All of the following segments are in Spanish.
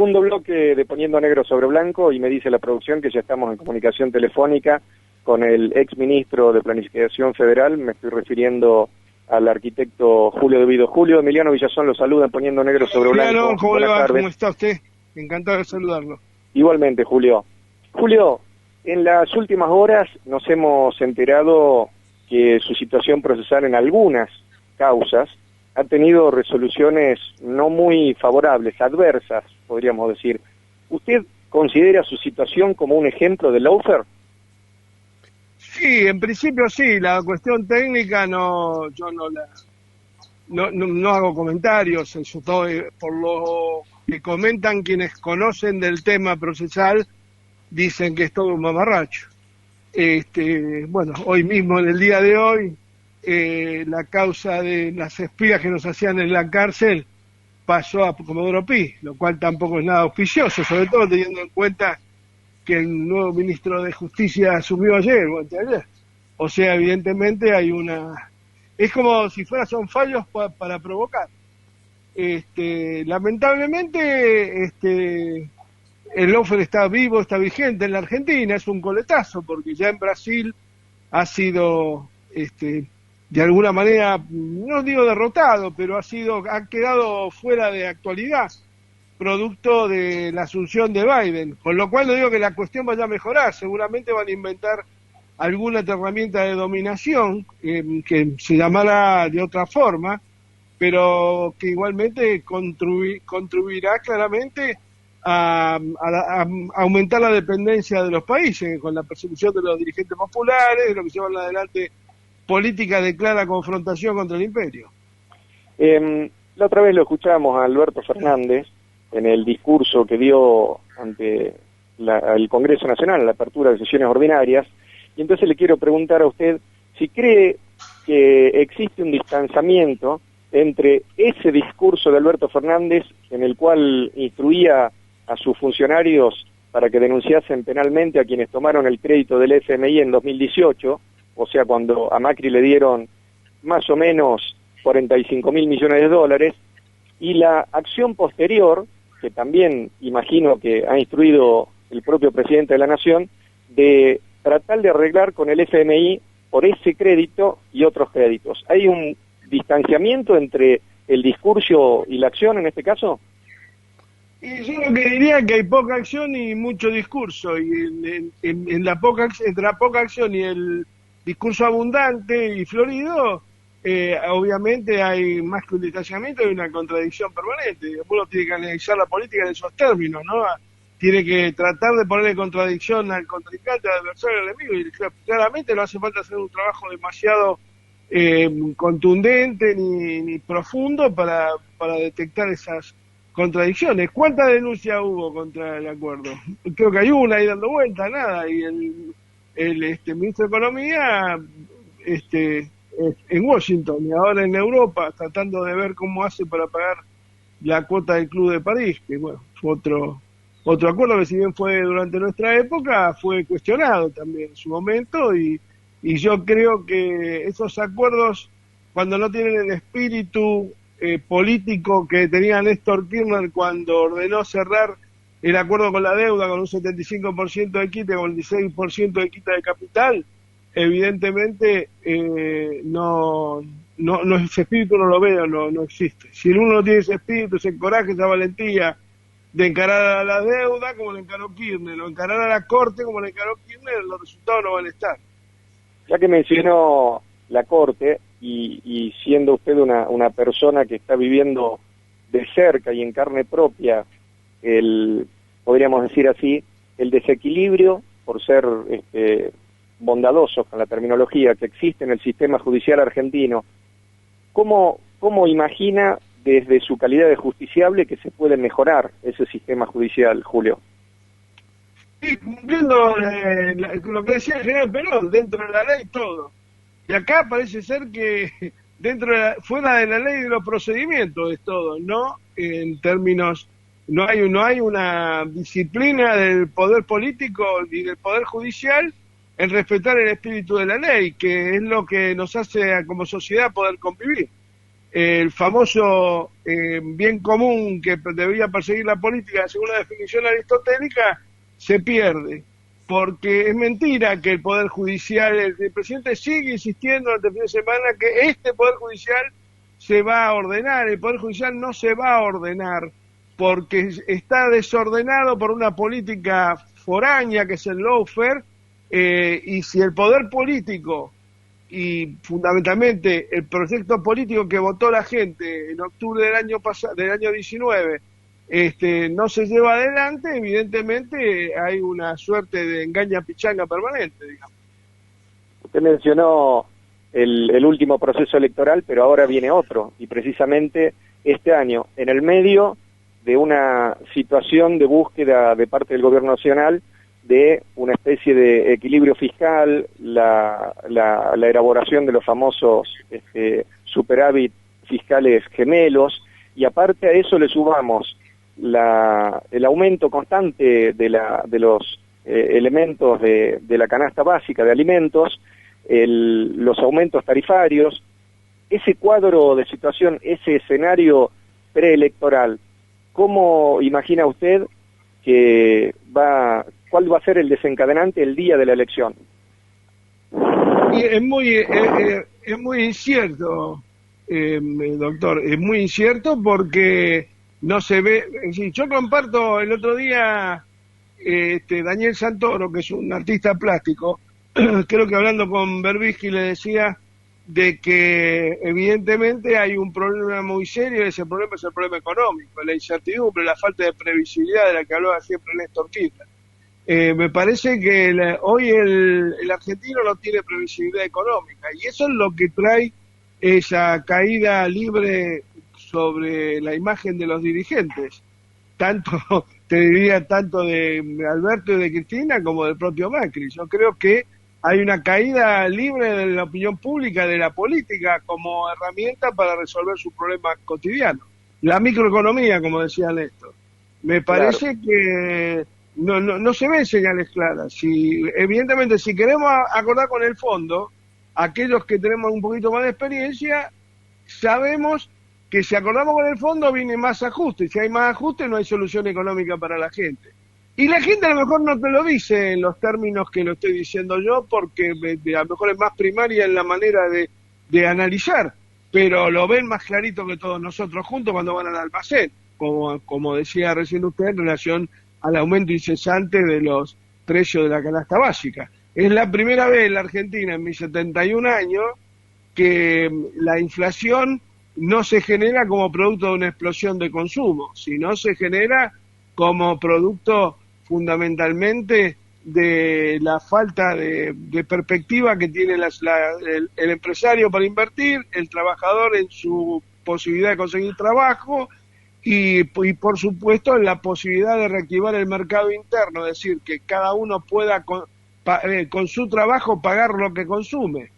segundo bloque de Poniendo Negro sobre Blanco y me dice la producción que ya estamos en comunicación telefónica con el ex ministro de Planificación Federal. Me estoy refiriendo al arquitecto Julio De Vido. Julio, Emiliano Villazón lo saluda en Poniendo Negro sobre Blanco. ¿Cómo le va? Tardes. ¿Cómo está usted? Encantado de saludarlo. Igualmente, Julio. Julio, en las últimas horas nos hemos enterado que su situación procesal en algunas causas ha tenido resoluciones no muy favorables, adversas, podríamos decir. ¿Usted considera su situación como un ejemplo de lawfare? Sí, en principio sí. La cuestión técnica yo no hago comentarios, eso todo por lo que comentan quienes conocen del tema procesal, dicen que es todo un mamarracho. Bueno, hoy mismo, en el día de hoy, la causa de las espías que nos hacían en la cárcel pasó a Comodoro Pi, lo cual tampoco es nada auspicioso, sobre todo teniendo en cuenta que el nuevo ministro de Justicia asumió ayer o anteayer. O sea, evidentemente hay es como si son fallos para provocar. Lamentablemente, el lawfare está vivo, está vigente en la Argentina, es un coletazo, porque ya en Brasil ha sido, de alguna manera, no digo derrotado, pero ha quedado fuera de actualidad, producto de la asunción de Biden, con lo cual no digo que la cuestión vaya a mejorar, seguramente van a inventar alguna herramienta de dominación que se llamará de otra forma, pero que igualmente contribuirá claramente a aumentar la dependencia de los países, con la persecución de los dirigentes populares, de lo que se llama adelante política de clara confrontación contra el imperio. La otra vez lo escuchamos a Alberto Fernández en el discurso que dio ante el Congreso Nacional, en la apertura de sesiones ordinarias, y entonces le quiero preguntar a usted si cree que existe un distanciamiento entre ese discurso de Alberto Fernández, en el cual instruía a sus funcionarios para que denunciasen penalmente a quienes tomaron el crédito del FMI en 2018, o sea, cuando a Macri le dieron más o menos 45.000 millones de dólares, y la acción posterior, que también imagino que ha instruido el propio presidente de la Nación, de tratar de arreglar con el FMI por ese crédito y otros créditos. ¿Hay un distanciamiento entre el discurso y la acción en este caso? Y yo lo que diría es que hay poca acción y mucho discurso, y entre la poca acción y el discurso abundante y florido, obviamente hay más que un distanciamiento, hay una contradicción permanente. Uno tiene que analizar la política en esos términos, ¿no? Tiene que tratar de ponerle contradicción al contrincante, al adversario, al enemigo, y claramente no hace falta hacer un trabajo demasiado contundente ni profundo para detectar esas contradicciones. ¿Cuántas denuncias hubo contra el acuerdo? Creo que hay una ahí dando vuelta, nada, y el ministro de Economía en Washington y ahora en Europa tratando de ver cómo hace para pagar la cuota del Club de París, que bueno, fue otro acuerdo que, si bien fue durante nuestra época, fue cuestionado también en su momento, y yo creo que esos acuerdos, cuando no tienen el espíritu político que tenía Néstor Kirchner cuando ordenó cerrar el acuerdo con la deuda con un 75% de quita y con el 16% de quita de capital, evidentemente ese espíritu no lo veo, no existe. Si uno no tiene ese espíritu, ese coraje, esa valentía de encarar a la deuda como lo encaró Kirchner, o encarar a la Corte como lo encaró Kirchner, los resultados no van a estar. Ya que mencionó la Corte, y siendo usted una persona que está viviendo de cerca y en carne propia podríamos decir así, el desequilibrio, por ser bondadosos con la terminología, que existe en el sistema judicial argentino, ¿cómo imagina desde su calidad de justiciable que se puede mejorar ese sistema judicial, Julio? Sí, cumpliendo lo que decía el general Perón, dentro de la ley todo. Y acá parece ser que fuera de la ley de los procedimientos es todo, no en términos, no hay una disciplina del poder político ni del poder judicial en respetar el espíritu de la ley, que es lo que nos hace como sociedad poder convivir. el famoso bien común que debería perseguir la política según la definición aristotélica se pierde, porque es mentira que el Poder Judicial, el presidente sigue insistiendo durante el fin de semana que este Poder Judicial se va a ordenar. El Poder Judicial no se va a ordenar porque está desordenado por una política foránea que es el lawfare, y si el poder político y fundamentalmente el proyecto político que votó la gente en octubre del año pasado, del año 19, no se lleva adelante, evidentemente hay una suerte de engaña pichanga permanente, digamos. Usted mencionó el último proceso electoral, pero ahora viene otro, y precisamente este año, en el medio de una situación de búsqueda de parte del gobierno nacional de una especie de equilibrio fiscal, la elaboración de los famosos superávit fiscales gemelos, y aparte a eso le sumamos el aumento constante de los elementos de la canasta básica de alimentos, los aumentos tarifarios, ese cuadro de situación, ese escenario preelectoral. ¿Cómo imagina usted cuál va a ser el desencadenante el día de la elección? Es muy incierto, doctor, es muy incierto porque no se ve. Es decir, yo comparto el otro día, Daniel Santoro, que es un artista plástico, creo que hablando con Berbisky le decía de que evidentemente hay un problema muy serio, y ese problema es el problema económico, la incertidumbre, la falta de previsibilidad de la que hablaba siempre Néstor Kirchner. Me parece que hoy el argentino no tiene previsibilidad económica, y eso es lo que trae esa caída libre sobre la imagen de los dirigentes, te diría tanto de Alberto y de Cristina como del propio Macri. Yo creo que hay una caída libre de la opinión pública, de la política, como herramienta para resolver sus problemas cotidianos. La microeconomía, como decía Néstor. Me parece que no se ven señales claras. Evidentemente, si queremos acordar con el fondo, aquellos que tenemos un poquito más de experiencia, sabemos que si acordamos con el fondo viene más ajuste. Si hay más ajuste, no hay solución económica para la gente. Y la gente a lo mejor no te lo dice en los términos que lo estoy diciendo yo, porque a lo mejor es más primaria en la manera de analizar, pero lo ven más clarito que todos nosotros juntos cuando van al almacén, como decía recién usted, en relación al aumento incesante de los precios de la canasta básica. Es la primera vez en la Argentina, en mis 71 años, que la inflación no se genera como producto de una explosión de consumo, sino se genera como producto fundamentalmente de la falta de perspectiva que tiene el empresario para invertir, el trabajador en su posibilidad de conseguir trabajo y por supuesto en la posibilidad de reactivar el mercado interno, es decir, que cada uno pueda con su trabajo pagar lo que consume.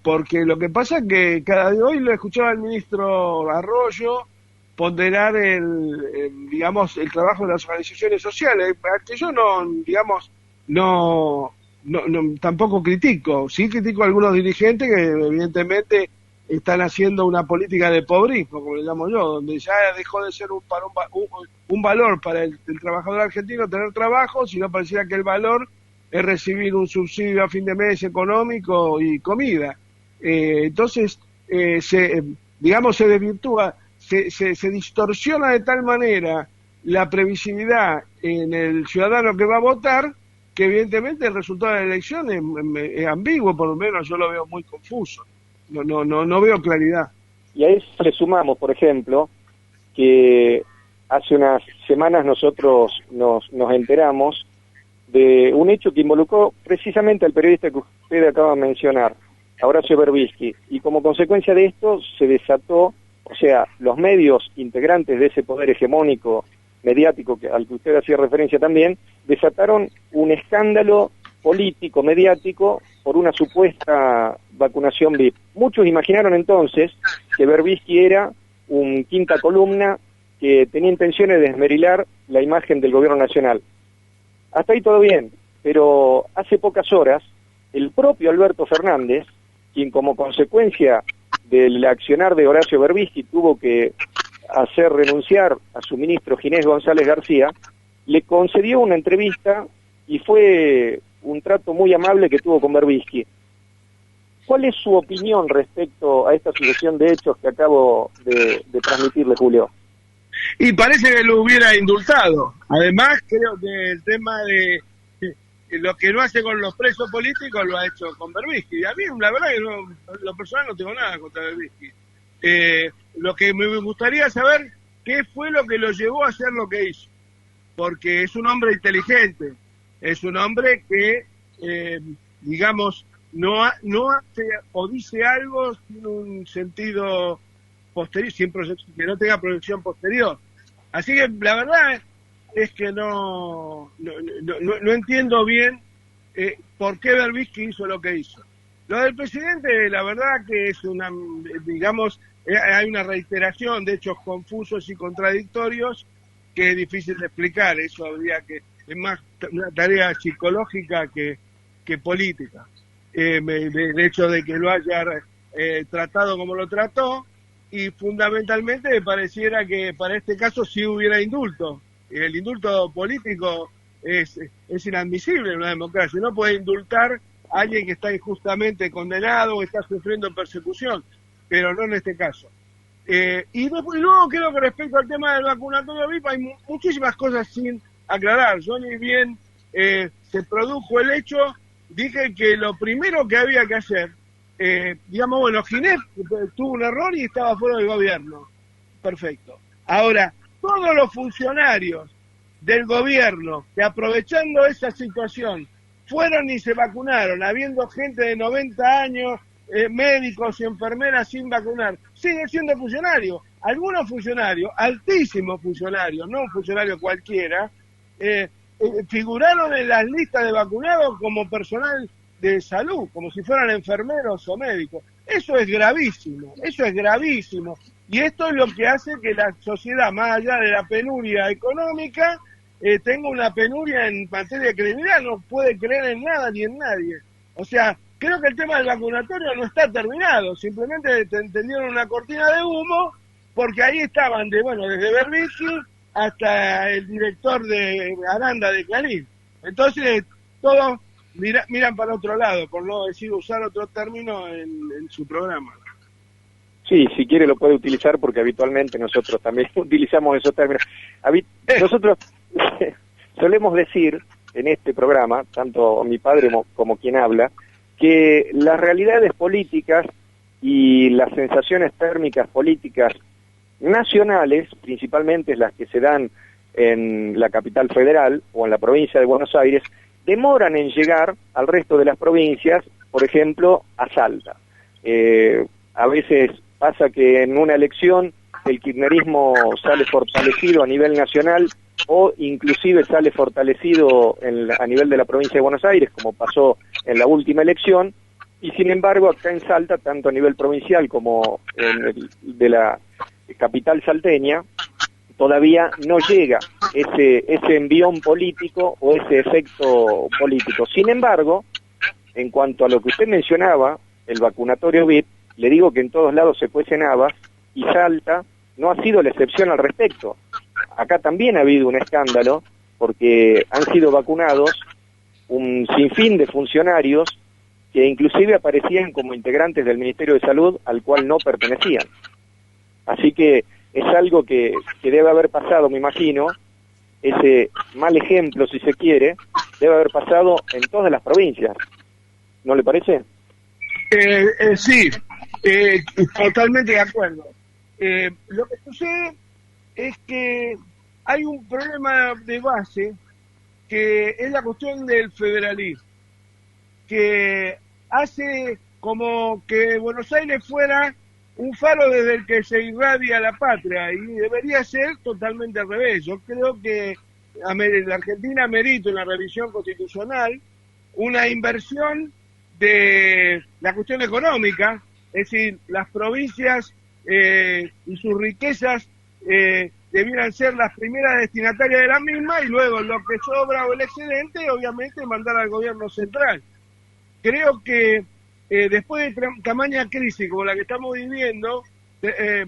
Porque lo que pasa es que hoy lo escuchaba el ministro Arroyo ponderar el trabajo de las organizaciones sociales, que yo tampoco critico. Sí critico a algunos dirigentes que evidentemente están haciendo una política de pobrismo, como le llamo yo, donde ya dejó de ser un valor para el trabajador argentino tener trabajo, sino pareciera que el valor es recibir un subsidio a fin de mes económico y comida. Entonces, se desvirtúa, se distorsiona de tal manera la previsibilidad en el ciudadano que va a votar, que evidentemente el resultado de la elección es ambiguo, por lo menos yo lo veo muy confuso. No veo claridad. Y a eso le sumamos, por ejemplo, que hace unas semanas nosotros nos enteramos de un hecho que involucró precisamente al periodista que usted acaba de mencionar, Horacio Berbisky, y como consecuencia de esto se desató, o sea, los medios integrantes de ese poder hegemónico mediático al que usted hacía referencia también, desataron un escándalo político, mediático, por una supuesta vacunación VIP. Muchos imaginaron entonces que Berbisky era un quinta columna que tenía intenciones de esmerilar la imagen del gobierno nacional. Hasta ahí todo bien, pero hace pocas horas el propio Alberto Fernández, quien como consecuencia del accionar de Horacio Berbisky, tuvo que hacer renunciar a su ministro Ginés González García, le concedió una entrevista y fue un trato muy amable que tuvo con Berbisky. ¿Cuál es su opinión respecto a esta sucesión de hechos que acabo de transmitirle, Julio? Y parece que lo hubiera indultado. Además, creo que el tema de lo que no hace con los presos políticos lo ha hecho con Berbisky. Y a mí, la verdad, que lo personal no tengo nada contra Berbisky. Lo que me gustaría saber, qué fue lo que lo llevó a hacer lo que hizo. Porque es un hombre inteligente, es un hombre que, digamos, no hace o dice algo sin un sentido posterior, que no tenga proyección posterior. Así que la verdad es que no entiendo bien por qué Berbisky hizo lo que hizo. Lo del presidente, la verdad que es hay una reiteración de hechos confusos y contradictorios que es difícil de explicar. Eso es más una tarea psicológica que política. El hecho de que lo haya tratado como lo trató, y fundamentalmente me pareciera que para este caso sí hubiera indulto. El indulto político es inadmisible en una democracia. No puede indultar a alguien que está injustamente condenado o está sufriendo persecución, pero no en este caso. Y luego creo que respecto al tema del vacunatorio VIP hay muchísimas cosas sin aclarar. Yo ni bien se produjo el hecho, dije que lo primero que había que hacer, Ginés tuvo un error y estaba fuera del gobierno. Perfecto. Ahora, todos los funcionarios del gobierno que aprovechando esa situación fueron y se vacunaron, habiendo gente de 90 años, médicos y enfermeras sin vacunar, siguen siendo funcionarios. Algunos funcionarios, altísimos funcionarios, no un funcionario cualquiera, figuraron en las listas de vacunados como personal de salud, como si fueran enfermeros o médicos. Eso es gravísimo. Y esto es lo que hace que la sociedad, más allá de la penuria económica, tenga una penuria en materia de credibilidad. No puede creer en nada ni en nadie. O sea, creo que el tema del vacunatorio no está terminado. Simplemente tendieron una cortina de humo, porque ahí estaban desde Berbisky hasta el director de Aranda de Clarín. Entonces, todos miran para otro lado, por no decir usar otro término en su programa. Sí, si quiere lo puede utilizar, porque habitualmente nosotros también utilizamos esos términos. Nosotros solemos decir en este programa, tanto mi padre como quien habla, que las realidades políticas y las sensaciones térmicas políticas nacionales, principalmente las que se dan en la capital federal o en la provincia de Buenos Aires, demoran en llegar al resto de las provincias, por ejemplo, a Salta. A veces pasa que en una elección el kirchnerismo sale fortalecido a nivel nacional o inclusive sale fortalecido a nivel de la provincia de Buenos Aires, como pasó en la última elección, y sin embargo acá en Salta, tanto a nivel provincial como de la capital salteña, todavía no llega ese envión político o ese efecto político. Sin embargo, en cuanto a lo que usted mencionaba, el vacunatorio VIP, le digo que en todos lados se cuecen habas, y Salta no ha sido la excepción al respecto. Acá también ha habido un escándalo, porque han sido vacunados un sinfín de funcionarios que inclusive aparecían como integrantes del Ministerio de Salud, al cual no pertenecían. Así que es algo que debe haber pasado, me imagino, ese mal ejemplo, si se quiere, debe haber pasado en todas las provincias. ¿No le parece? Sí, totalmente de acuerdo. Lo que sucede es que hay un problema de base, que es la cuestión del federalismo, que hace como que Buenos Aires fuera un faro desde el que se irradia la patria, y debería ser totalmente al revés. Yo creo que la Argentina merita una revisión constitucional, una inversión de la cuestión económica, es decir, las provincias y sus riquezas debieran ser las primeras destinatarias de la misma, y luego lo que sobra o el excedente, obviamente, mandar al gobierno central. Creo que después de tamaña crisis como la que estamos viviendo,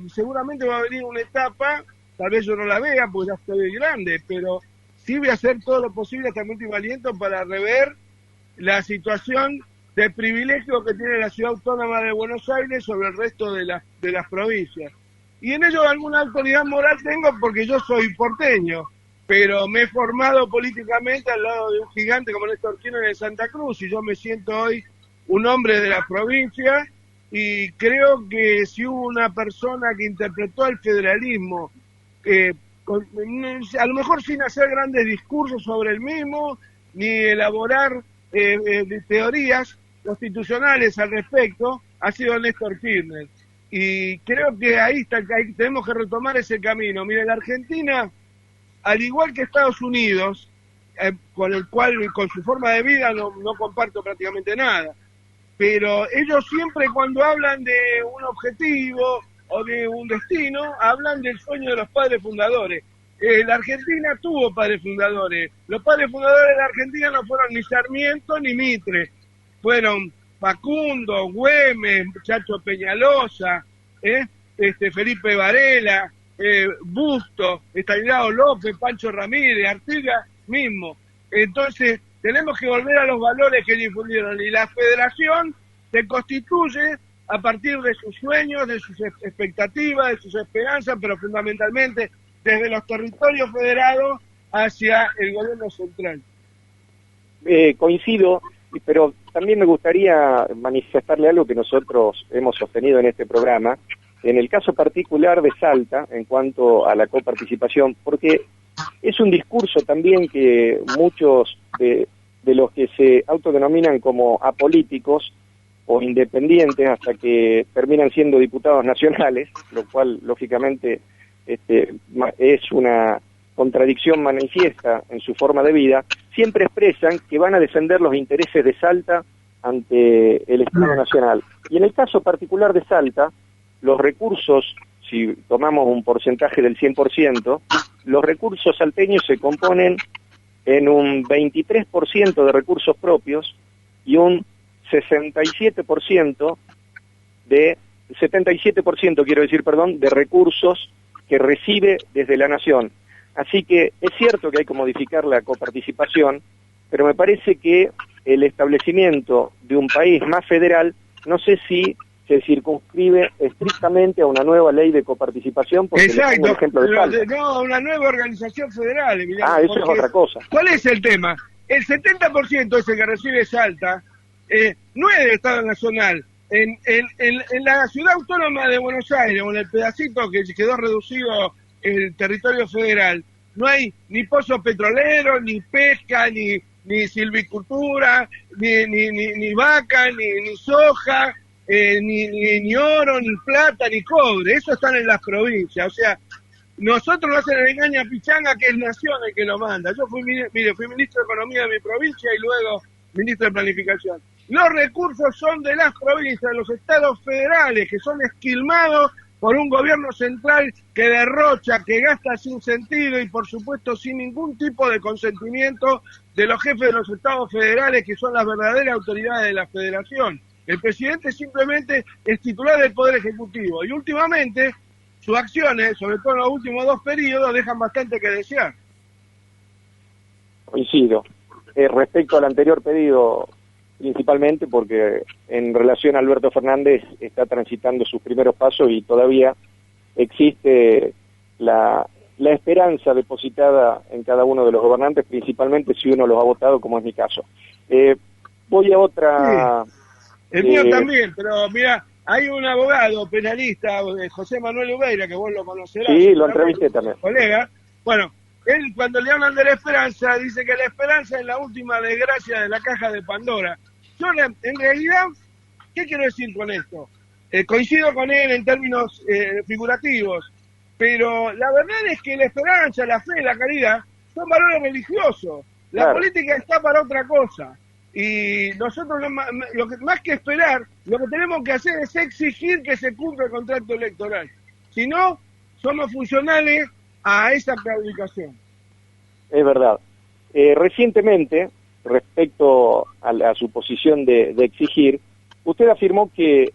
seguramente va a venir una etapa, tal vez yo no la vea porque ya estoy grande, pero sí voy a hacer todo lo posible hasta mi último aliento para rever la situación de privilegio que tiene la ciudad autónoma de Buenos Aires sobre el resto de las provincias. Y en ello alguna autoridad moral tengo porque yo soy porteño, pero me he formado políticamente al lado de un gigante como Néstor Kirchner en Santa Cruz, y yo me siento hoy un hombre de la provincia, y creo que si hubo una persona que interpretó el federalismo, a lo mejor sin hacer grandes discursos sobre el mismo, ni elaborar teorías constitucionales al respecto, ha sido Néstor Kirchner. Y creo que ahí tenemos que retomar ese camino. Mire, la Argentina, al igual que Estados Unidos, con su forma de vida no comparto prácticamente nada, pero ellos siempre cuando hablan de un objetivo o de un destino, hablan del sueño de los padres fundadores. La Argentina tuvo padres fundadores. Los padres fundadores de la Argentina no fueron ni Sarmiento ni Mitre, fueron Facundo, Güemes, Chacho Peñalosa, Felipe Varela, Busto, Estanislao López, Pancho Ramírez, Artigas mismo. Entonces, tenemos que volver a los valores que difundieron, y la federación se constituye a partir de sus sueños, de sus expectativas, de sus esperanzas, pero fundamentalmente desde los territorios federados hacia el gobierno central. Coincido, pero también me gustaría manifestarle algo que nosotros hemos sostenido en este programa, en el caso particular de Salta, en cuanto a la coparticipación, porque es un discurso también que muchos de los que se autodenominan como apolíticos o independientes hasta que terminan siendo diputados nacionales, lo cual lógicamente es una contradicción manifiesta en su forma de vida, siempre expresan que van a defender los intereses de Salta ante el Estado Nacional. Y en el caso particular de Salta, los recursos, si tomamos un porcentaje del 100%, los recursos salteños se componen en un 23% de recursos propios y un 77% de recursos que recibe desde la Nación. Así que es cierto que hay que modificar la coparticipación, pero me parece que el establecimiento de un país más federal, no sé si se circunscribe estrictamente a una nueva ley de coparticipación, porque exacto, le pongo el ejemplo de Salta. No, una nueva organización federal, Emiliano. Eso es otra cosa. ¿Cuál es el tema? El 70% ese que recibe Salta no es del Estado Nacional. En la ciudad autónoma de Buenos Aires, o en el pedacito que quedó reducido el territorio federal, no hay ni pozos petroleros, ni pesca, ni silvicultura, ni vaca, ni soja, ni oro, ni plata, ni cobre. Eso están en las provincias. O sea, nosotros no hacen el engaño a Pichanga, que es Nación el que lo manda. Yo fui ministro de Economía de mi provincia y luego ministro de Planificación. Los recursos son de las provincias, de los estados federales, que son esquilmados por un gobierno central que derrocha, que gasta sin sentido y por supuesto sin ningún tipo de consentimiento de los jefes de los estados federales, que son las verdaderas autoridades de la federación. El presidente simplemente es titular del Poder Ejecutivo, y últimamente sus acciones, sobre todo en los últimos 2 periodos, dejan bastante que desear. Coincido. Respecto al anterior pedido, principalmente porque en relación a Alberto Fernández está transitando sus primeros pasos y todavía existe la esperanza depositada en cada uno de los gobernantes, principalmente si uno los ha votado, como es mi caso. Voy a otra... Sí. El mío también, pero mira, hay un abogado penalista, José Manuel Ubeira, que vos lo conocerás. Sí, lo entrevisté también. Colega. Bueno, él cuando le hablan de la esperanza, dice que la esperanza es la última desgracia de la caja de Pandora. Yo, en realidad, ¿qué quiero decir con esto? Coincido con él en términos figurativos, pero la verdad es que la esperanza, la fe, la caridad, son valores religiosos. La política está para otra cosa. Y nosotros, más que esperar, lo que tenemos que hacer es exigir que se cumpla el contrato electoral. Si no, somos funcionales a esa claudicación. Es verdad. Recientemente, respecto a su posición de exigir, usted afirmó que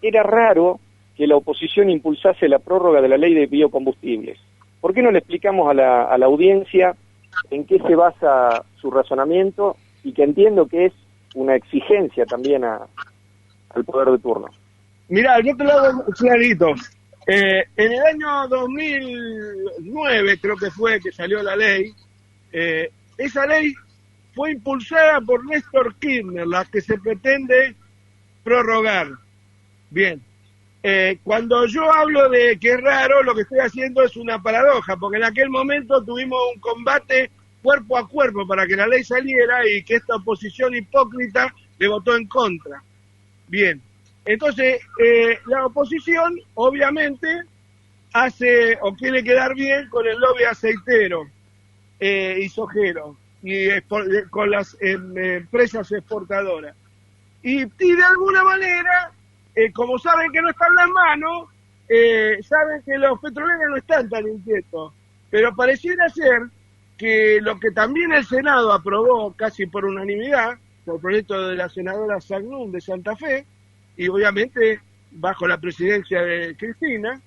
era raro que la oposición impulsase la prórroga de la ley de biocombustibles. ¿Por qué no le explicamos a la audiencia en qué se basa su razonamiento y que entiendo que es una exigencia también al poder de turno? Mirá, yo te lo hago clarito. En el año 2009, creo que fue que salió la ley, esa ley fue impulsada por Néstor Kirchner, la que se pretende prorrogar. Bien. Cuando yo hablo de que es raro, lo que estoy haciendo es una paradoja, porque en aquel momento tuvimos un combate cuerpo a cuerpo para que la ley saliera y que esta oposición hipócrita le votó en contra. Bien, entonces la oposición obviamente hace o quiere quedar bien con el lobby aceitero y sojero y con las empresas exportadoras. Y de alguna manera... como saben que no están en las manos, saben que los petroleros no están tan inquietos. Pero pareciera ser que lo que también el Senado aprobó casi por unanimidad, por proyecto de la senadora Sagnún de Santa Fe, y obviamente bajo la presidencia de Cristina,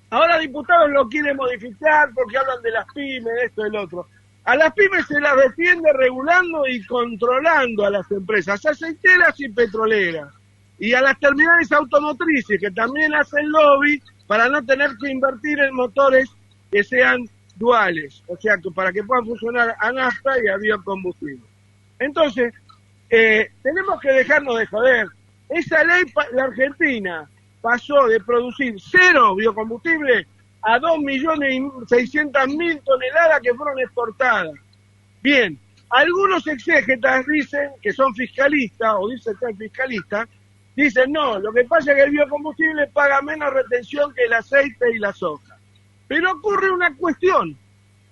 ahora diputados lo quieren modificar porque hablan de las pymes, de esto y del otro. A las pymes se las defiende regulando y controlando a las empresas aceiteras y petroleras. Y a las terminales automotrices, que también hacen lobby para no tener que invertir en motores que sean duales, o sea, que para que puedan funcionar a nafta y a biocombustible. Entonces, tenemos que dejarnos de joder. Esa ley, la Argentina pasó de producir 0 biocombustible a 2.600.000 toneladas que fueron exportadas. Bien, algunos exégetas dicen que son fiscalistas, o dicen que son fiscalistas, dicen, no, lo que pasa es que el biocombustible paga menos retención que el aceite y la soja. Pero ocurre una cuestión,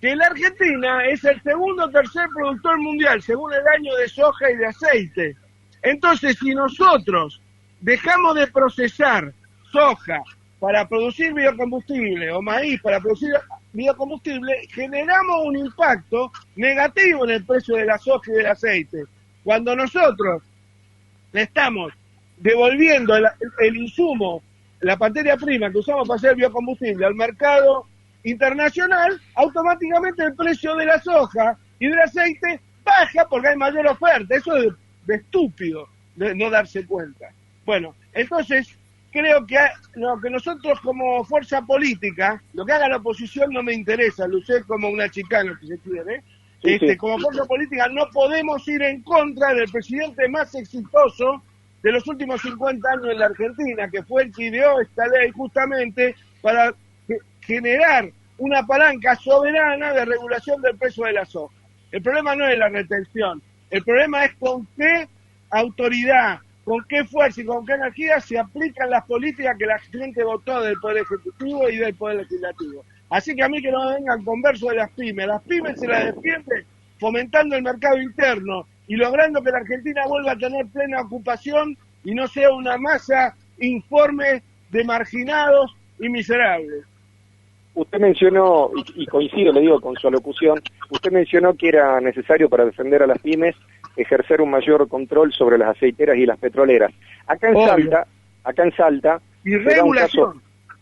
que la Argentina es el segundo o tercer productor mundial, según el año de soja y de aceite. Entonces, si nosotros dejamos de procesar soja para producir biocombustible o maíz para producir biocombustible, generamos un impacto negativo en el precio de la soja y del aceite. Cuando nosotros le estamos devolviendo el insumo, la materia prima que usamos para hacer biocombustible al mercado internacional, automáticamente el precio de la soja y del aceite baja porque hay mayor oferta. Eso es de estúpido de no darse cuenta. Bueno, entonces creo que lo que nosotros como fuerza política, lo que haga la oposición no me interesa, lo usé como una chicana que se quiere, sí. Como fuerza política no podemos ir en contra del presidente más exitoso de los últimos 50 años en la Argentina, que fue el que ideó esta ley justamente para generar una palanca soberana de regulación del precio de la soja. El problema no es la retención, el problema es con qué autoridad, con qué fuerza y con qué energía se aplican las políticas que la gente votó del Poder Ejecutivo y del Poder Legislativo. Así que a mí que no me vengan con verso de las pymes se las defiende fomentando el mercado interno y logrando que la Argentina vuelva a tener plena ocupación y no sea una masa informe de marginados y miserables. Usted mencionó, y coincido, le digo, con su alocución, usted mencionó que era necesario para defender a las pymes ejercer un mayor control sobre las aceiteras y las petroleras. Acá en Salta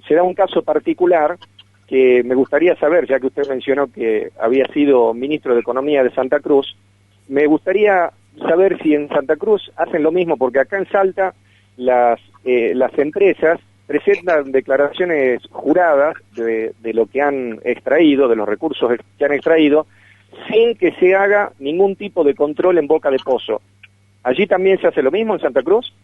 se da un caso particular que me gustaría saber, ya que usted mencionó que había sido ministro de Economía de Santa Cruz, me gustaría saber si en Santa Cruz hacen lo mismo, porque acá en Salta las empresas presentan declaraciones juradas de lo que han extraído, de los recursos que han extraído, sin que se haga ningún tipo de control en boca de pozo. ¿Allí también se hace lo mismo en Santa Cruz?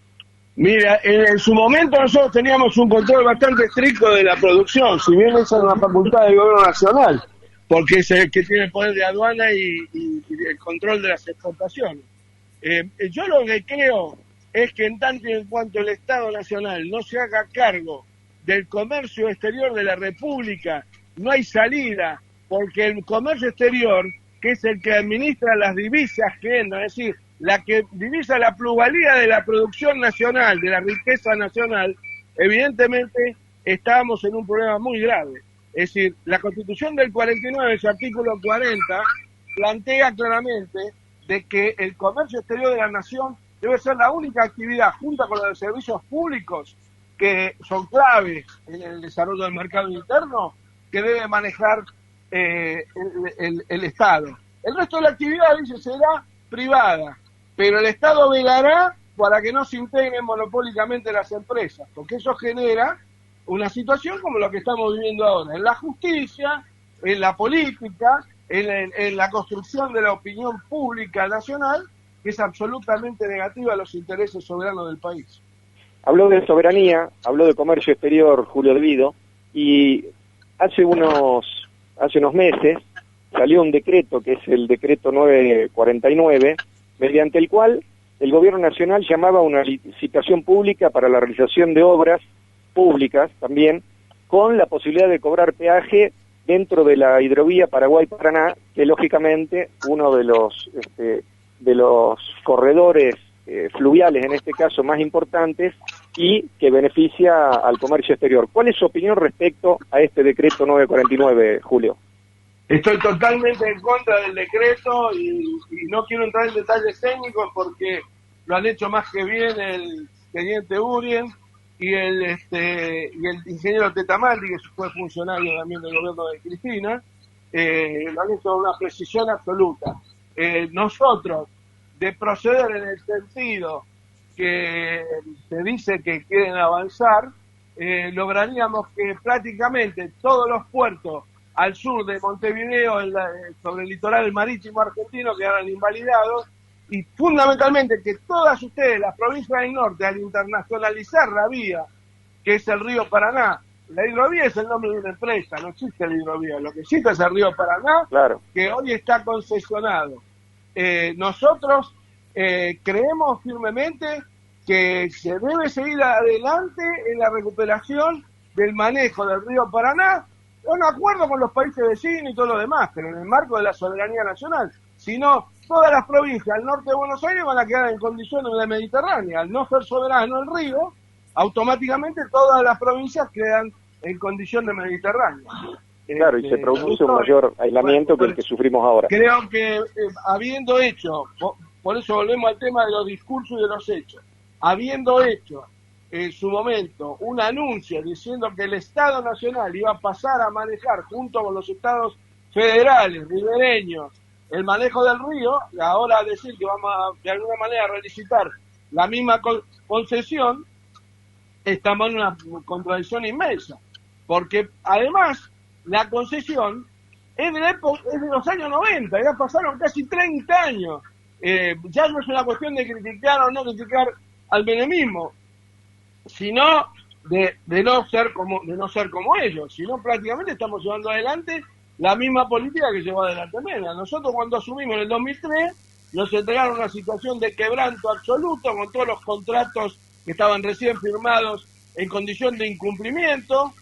Mira, en su momento nosotros teníamos un control bastante estricto de la producción, si bien esa es una facultad del gobierno nacional, porque es el que tiene el poder de aduana y el control de las exportaciones. Yo lo que creo es que en tanto y en cuanto el Estado Nacional no se haga cargo del comercio exterior de la República, no hay salida, porque el comercio exterior, que es el que administra las divisas que entran, es decir, la que divisa la plusvalía de la producción nacional, de la riqueza nacional, evidentemente estábamos en un problema muy grave. Es decir, la Constitución del 49, su artículo 40, plantea claramente de que el comercio exterior de la nación debe ser la única actividad, junto con los servicios públicos, que son claves en el desarrollo del mercado interno, que debe manejar el Estado. El resto de la actividad, dice, será privada, pero el Estado velará para que no se integren monopólicamente las empresas, porque eso genera una situación como la que estamos viviendo ahora, en la justicia, en la política, en la construcción de la opinión pública nacional, que es absolutamente negativa a los intereses soberanos del país. Habló de soberanía, habló de comercio exterior, Julio De Vido, y hace unos meses salió un decreto, que es el decreto 949, mediante el cual el gobierno nacional llamaba a una licitación pública para la realización de obras públicas también, con la posibilidad de cobrar peaje dentro de la hidrovía Paraguay-Paraná, que lógicamente uno de los corredores fluviales, en este caso, más importantes, y que beneficia al comercio exterior. ¿Cuál es su opinión respecto a este decreto 949, Julio? Estoy totalmente en contra del decreto y no quiero entrar en detalles técnicos porque lo han hecho más que bien el teniente Urien y el ingeniero Tetamandi, que fue funcionario también del gobierno de Cristina. Lo han hecho con una precisión absoluta. Nosotros, de proceder en el sentido que se dice que quieren avanzar, lograríamos que prácticamente todos los puertos al sur de Montevideo, sobre el litoral marítimo argentino, quedaran invalidados, y fundamentalmente que todas ustedes, las provincias del norte, al internacionalizar la vía, que es el río Paraná, la hidrovía es el nombre de una empresa, no existe la hidrovía, lo que existe es el río Paraná, claro, que hoy está concesionado. Nosotros creemos firmemente que se debe seguir adelante en la recuperación del manejo del río Paraná, en acuerdo con los países vecinos y todo lo demás, pero en el marco de la soberanía nacional. Si no, todas las provincias del norte de Buenos Aires van a quedar en condiciones de Mediterránea. Al no ser soberano el río, automáticamente todas las provincias quedan en condición de Mediterránea. Claro, y se produce un mayor aislamiento que el que sufrimos ahora. Creo que habiendo hecho, por eso volvemos al tema de los discursos y de los hechos, habiendo hecho en su momento un anuncio diciendo que el Estado Nacional iba a pasar a manejar junto con los estados federales, ribereños, el manejo del río, y ahora decir que vamos a, de alguna manera, a relicitar la misma concesión, estamos en una contradicción inmensa, porque además la concesión es de los años 90, ya pasaron casi 30 años, ya no es una cuestión de criticar o no criticar al menemismo, sino de no ser como ellos, sino prácticamente estamos llevando adelante la misma política que llevó adelante Mena. Nosotros cuando asumimos en el 2003 nos entregaron una situación de quebranto absoluto con todos los contratos que estaban recién firmados en condición de incumplimiento,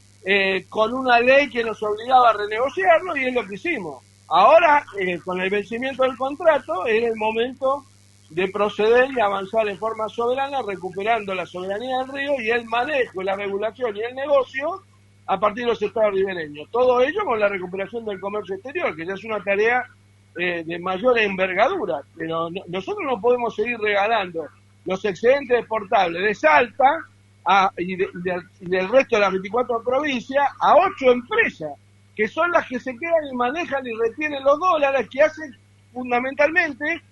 con una ley que nos obligaba a renegociarlo, y es lo que hicimos. Ahora, con el vencimiento del contrato, es el momento de proceder y avanzar en forma soberana, recuperando la soberanía del río y el manejo, la regulación y el negocio a partir de los estados ribereños. Todo ello con la recuperación del comercio exterior, que ya es una tarea de mayor envergadura, pero nosotros no podemos seguir regalando los excedentes exportables de Salta y del resto de las 24 provincias a 8 empresas, que son las que se quedan y manejan y retienen los dólares, que hacen fundamentalmente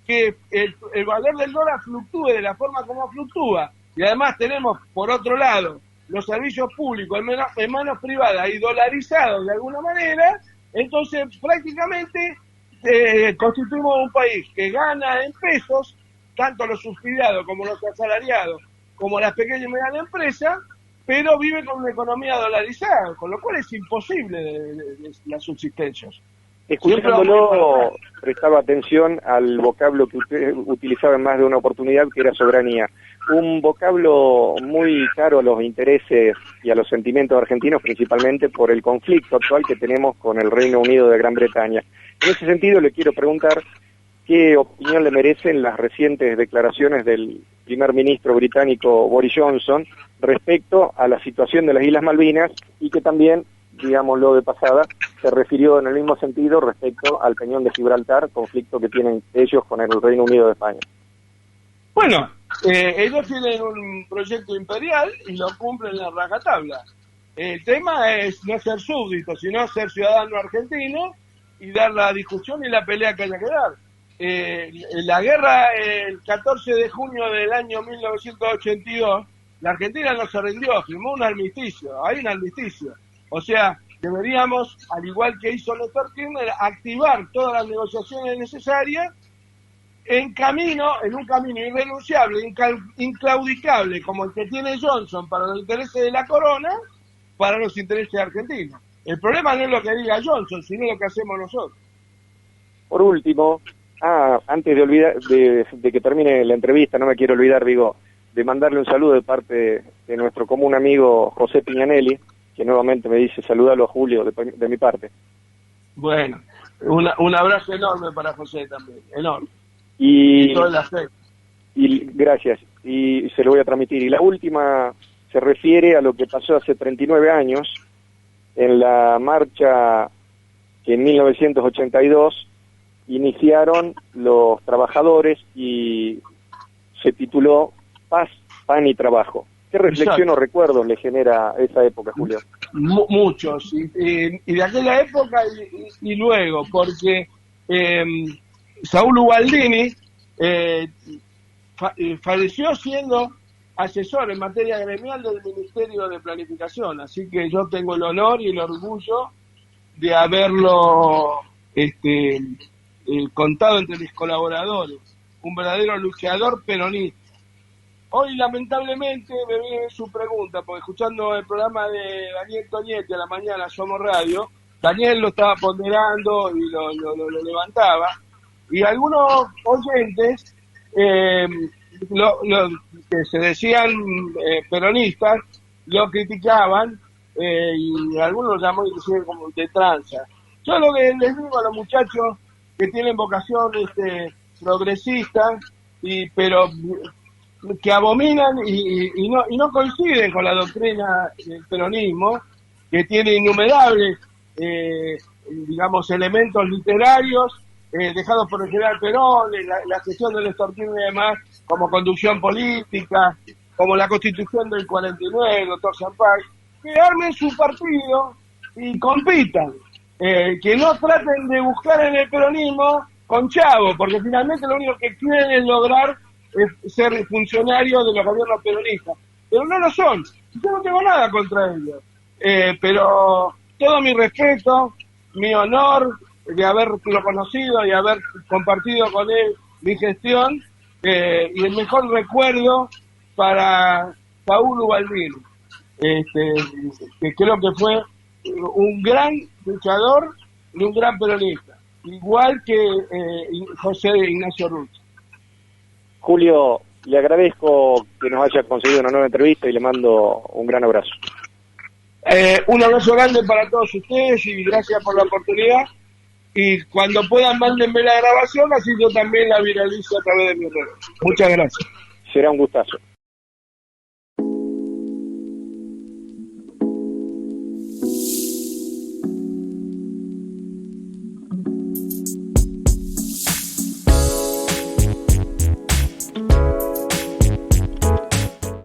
que el valor del dólar fluctúe de la forma como fluctúa. Y además tenemos, por otro lado, los servicios públicos en manos privadas y dolarizados de alguna manera. Entonces prácticamente constituimos un país que gana en pesos, tanto los subsidiados como los asalariados, como las pequeñas y medianas empresas, pero vive con una economía dolarizada, con lo cual es imposible de la subsistencia. Escuchándolo, prestaba atención al vocablo que usted utilizaba en más de una oportunidad, que era soberanía. Un vocablo muy caro a los intereses y a los sentimientos argentinos, principalmente por el conflicto actual que tenemos con el Reino Unido de Gran Bretaña. En ese sentido, le quiero preguntar qué opinión le merecen las recientes declaraciones del primer ministro británico Boris Johnson respecto a la situación de las Islas Malvinas, y que también, digámoslo de pasada, se refirió en el mismo sentido respecto al Peñón de Gibraltar, conflicto que tienen ellos con el Reino Unido de España. Bueno, ellos tienen un proyecto imperial y lo cumplen a rajatabla. El tema es no ser súbdito, sino ser ciudadano argentino y dar la discusión y la pelea que haya que dar. La guerra, el 14 de junio del año 1982, la Argentina no se rindió, firmó un armisticio, hay un armisticio. O sea, deberíamos, al igual que hizo Néstor Kirchner, activar todas las negociaciones necesarias en un camino irrenunciable, inclaudicable, como el que tiene Johnson para los intereses de la corona, para los intereses argentinos. El problema no es lo que diga Johnson, sino lo que hacemos nosotros. Por último, antes de que termine la entrevista, no me quiero olvidar, de mandarle un saludo de parte de nuestro común amigo José Piñanelli, que nuevamente me dice saludalo a Julio de mi parte. Bueno, un abrazo enorme para José también, enorme. Y todo el afecto. Y gracias, y se lo voy a transmitir. Y la última se refiere a lo que pasó hace 39 años, en la marcha que en 1982 iniciaron los trabajadores y se tituló Paz, Pan y Trabajo. ¿Qué reflexión o recuerdos le genera esa época, Julio? Muchos, y de aquella época y luego, porque Saúl Ubaldini falleció siendo asesor en materia gremial del Ministerio de Planificación, así que yo tengo el honor y el orgullo de haberlo contado entre mis colaboradores, un verdadero luchador peronista. Hoy lamentablemente me viene su pregunta, porque escuchando el programa de Daniel Tonietti a la mañana, Somos Radio, Daniel lo estaba ponderando y lo levantaba, y algunos oyentes que se decían peronistas lo criticaban, y algunos lo llaman inclusive como de tranza. Yo lo que les digo a los muchachos que tienen vocación progresista, pero que abominan y no coinciden con la doctrina del peronismo, que tiene innumerables elementos literarios dejados por el general Perón, la gestión del Néstor Kirchner y demás, como conducción política, como la Constitución del 49, el doctor Sampay, que armen su partido y compitan, que no traten de buscar en el peronismo con chavo, porque finalmente lo único que quieren es lograr ser funcionarios de los gobiernos peronistas, pero no lo son. Yo no tengo nada contra ellos, pero todo mi respeto, mi honor de haberlo conocido y haber compartido con él mi gestión, y el mejor recuerdo para Saúl Ubaldini, que creo que fue un gran luchador y un gran peronista, igual que José Ignacio Ruch. Julio, le agradezco que nos haya conseguido una nueva entrevista y le mando un gran abrazo. Un abrazo grande para todos ustedes y gracias por la oportunidad. Y cuando puedan, mándenme la grabación, así yo también la viralizo a través de mis redes. Muchas gracias. Será un gustazo.